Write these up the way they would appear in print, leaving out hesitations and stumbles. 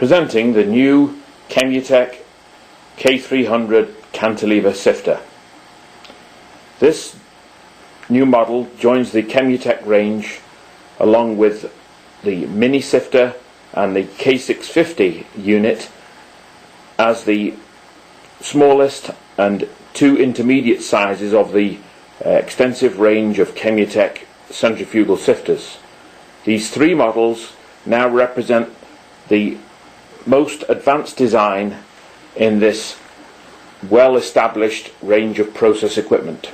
Presenting the new Kemutec K300 cantilever sifter. This new model joins the Kemutec range along with the mini sifter and the K650 unit as the smallest and two intermediate sizes of the extensive range of Kemutec centrifugal sifters. These three models now represent the most advanced design in this well-established range of process equipment.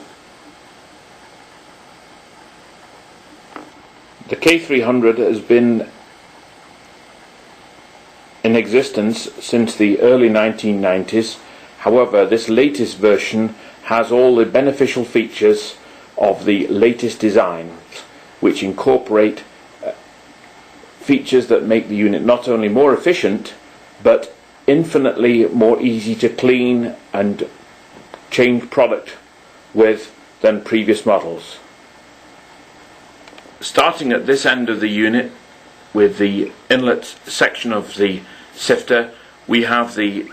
The K300 has been in existence since the early 1990s. However, this latest version has all the beneficial features of the latest designs, which incorporate features that make the unit not only more efficient but infinitely more easy to clean and change product with than previous models. Starting at this end of the unit with the inlet section of the sifter, we have the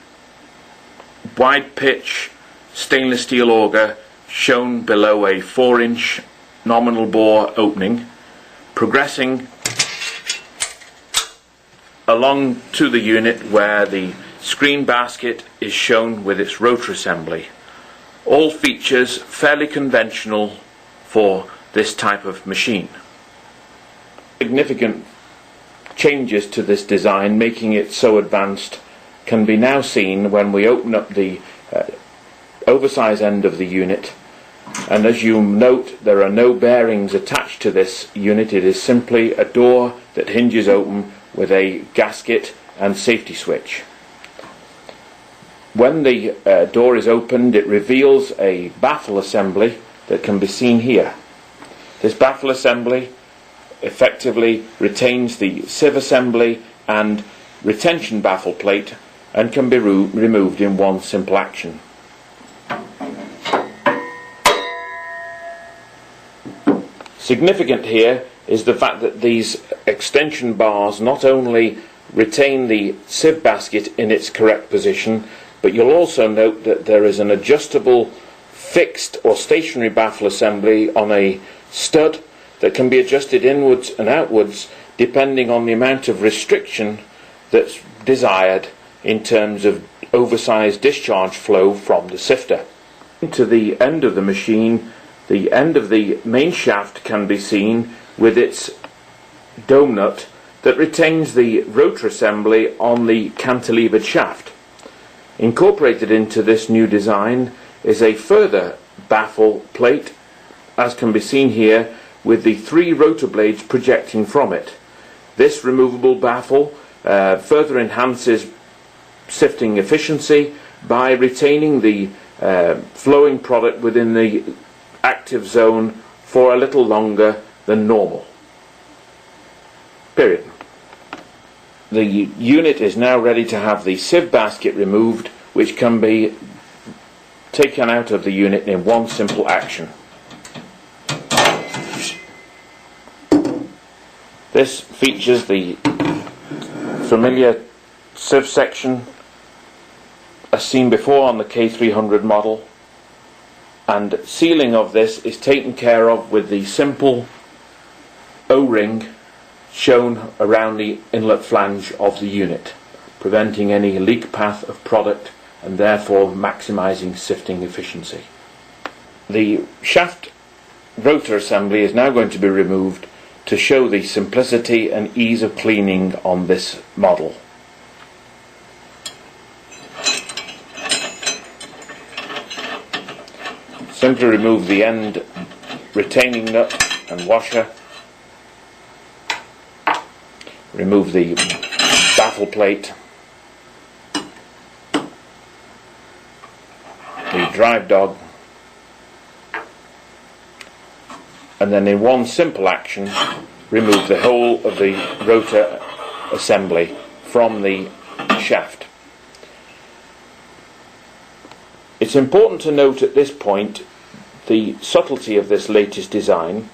wide pitch stainless steel auger shown below a 4-inch nominal bore opening, progressing along to the unit where the screen basket is shown with its rotor assembly. All features fairly conventional for this type of machine. Significant changes to this design, making it so advanced, can be now seen when we open up the oversized end of the unit. And as you note, there are no bearings attached to this unit. It is simply a door that hinges open with a gasket and safety switch. When the door is opened, it reveals a baffle assembly that can be seen here. This baffle assembly effectively retains the sieve assembly and retention baffle plate and can be removed in one simple action. Significant here is the fact that these extension bars not only retain the sieve basket in its correct position, but you'll also note that there is an adjustable fixed or stationary baffle assembly on a stud that can be adjusted inwards and outwards depending on the amount of restriction that's desired in terms of oversized discharge flow from the sifter. To the end of the machine, the end of the main shaft can be seen with its dome nut that retains the rotor assembly on the cantilevered shaft. Incorporated into this new design is a further baffle plate, as can be seen here, with the 3 rotor blades projecting from it. This removable baffle further enhances sifting efficiency by retaining the flowing product within the active zone for a little longer than normal. Period. The unit is now ready to have the sieve basket removed, which can be taken out of the unit in one simple action. This features the familiar sieve section as seen before on the K300 model, and sealing of this is taken care of with the simple O-ring shown around the inlet flange of the unit, preventing any leak path of product and therefore maximising sifting efficiency. The shaft rotor assembly is now going to be removed to show the simplicity and ease of cleaning on this model. Simply remove the end retaining nut and washer, remove the baffle plate, the drive dog, and then in one simple action remove the whole of the rotor assembly from the shaft. It's important to note at this point the subtlety of this latest design.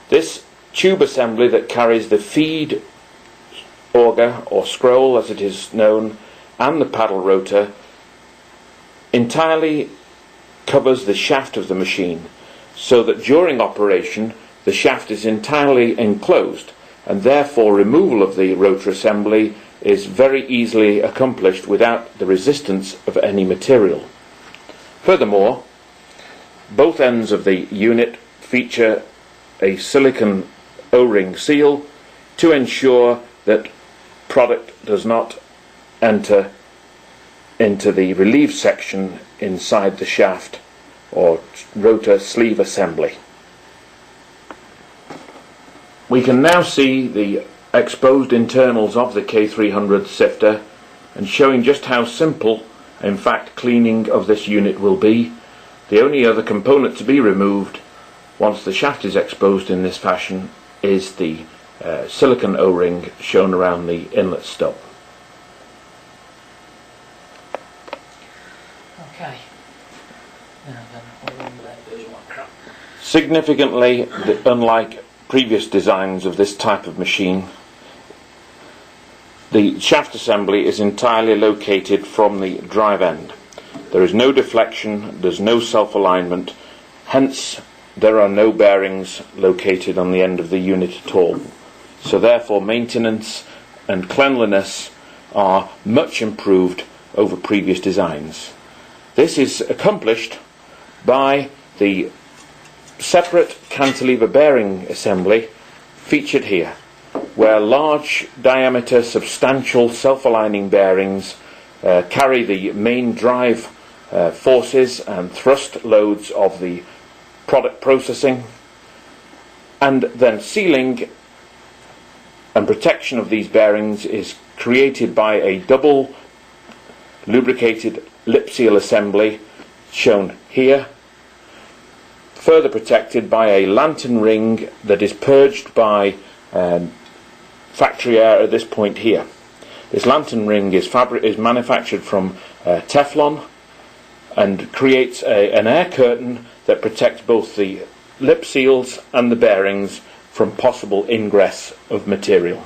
This tube assembly that carries the feed auger, or scroll as it is known, and the paddle rotor entirely covers the shaft of the machine, so that during operation the shaft is entirely enclosed, and therefore removal of the rotor assembly is very easily accomplished without the resistance of any material. Furthermore, both ends of the unit feature a silicon O-ring seal to ensure that product does not enter into the relief section inside the shaft or rotor sleeve assembly. We can now see the exposed internals of the K300 sifter, and showing just how simple, in fact, cleaning of this unit will be. The only other component to be removed once the shaft is exposed in this fashion is the silicon O-ring shown around the inlet stop. Okay. Now then, we'll let those one crap. Significantly, unlike previous designs of this type of machine, the shaft assembly is entirely located from the drive end. There is no deflection, there's no self-alignment, hence there are no bearings located on the end of the unit at all. So therefore maintenance and cleanliness are much improved over previous designs. This is accomplished by the separate cantilever bearing assembly featured here, where large diameter substantial self-aligning bearings carry the main drive forces and thrust loads of the product processing, and then sealing and protection of these bearings is created by a double lubricated lip seal assembly shown here, further protected by a lantern ring that is purged by factory air at this point here. This lantern ring is manufactured from Teflon and creates an air curtain that protects both the lip seals and the bearings from possible ingress of material.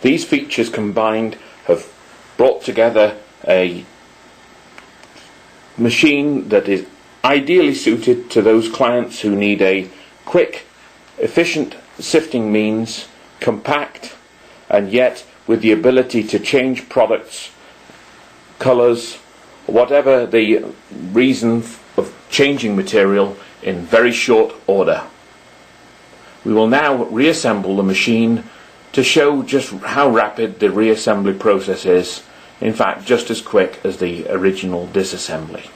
These features combined have brought together a machine that is ideally suited to those clients who need a quick, efficient sifting means, compact, and yet with the ability to change products, colours, whatever the reason of changing material in very short order. We will now reassemble the machine to show just how rapid the reassembly process is, in fact just as quick as the original disassembly.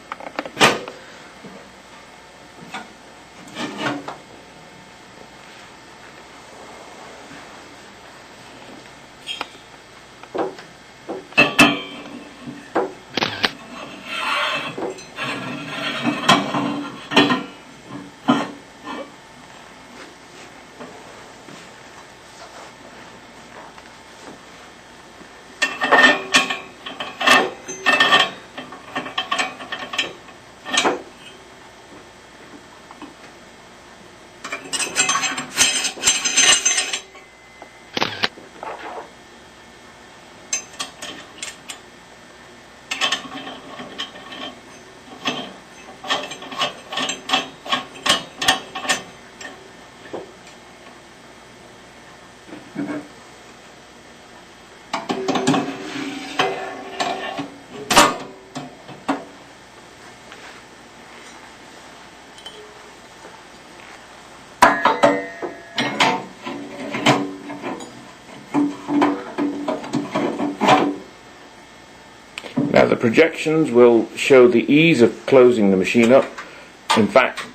Now the projections will show the ease of closing the machine up. In fact,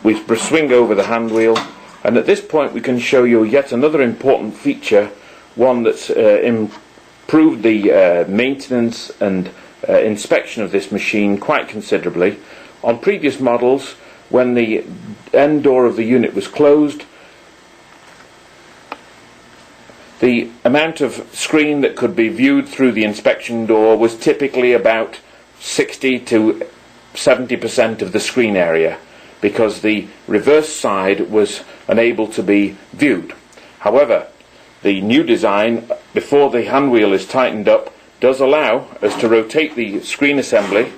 we swing over the hand wheel, and at this point we can show you yet another important feature, one that's improved the maintenance and inspection of this machine quite considerably. On previous models, when the end door of the unit was closed, the amount of screen that could be viewed through the inspection door was typically about 60 to 70% of the screen area, because the reverse side was unable to be viewed. However, the new design, before the hand wheel is tightened up, does allow us to rotate the screen assembly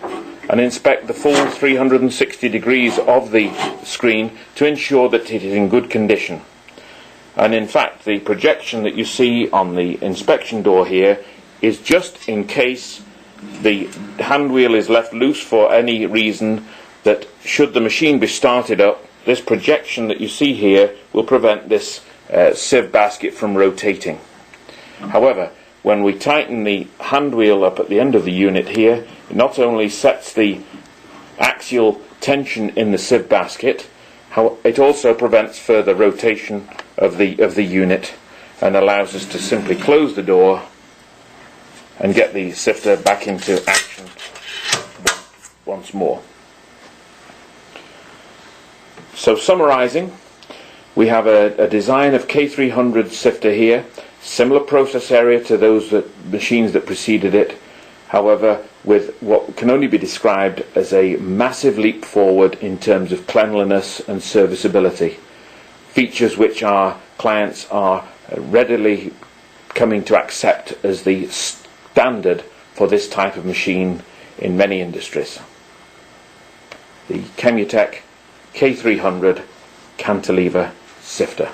and inspect the full 360 degrees of the screen to ensure that it is in good condition. And in fact, the projection that you see on the inspection door here is just in case the hand wheel is left loose for any reason, that should the machine be started up, this projection that you see here will prevent this sieve basket from rotating. However, when we tighten the hand wheel up at the end of the unit here, it not only sets the axial tension in the sieve basket, it also prevents further rotation of the unit and allows us to simply close the door and get the sifter back into action once more. So summarising, we have a design of K300 sifter here, similar process area to those machines that preceded it, however with what can only be described as a massive leap forward in terms of cleanliness and serviceability, features which our clients are readily coming to accept as the standard for this type of machine in many industries. The Kemutec K300 cantilever sifter.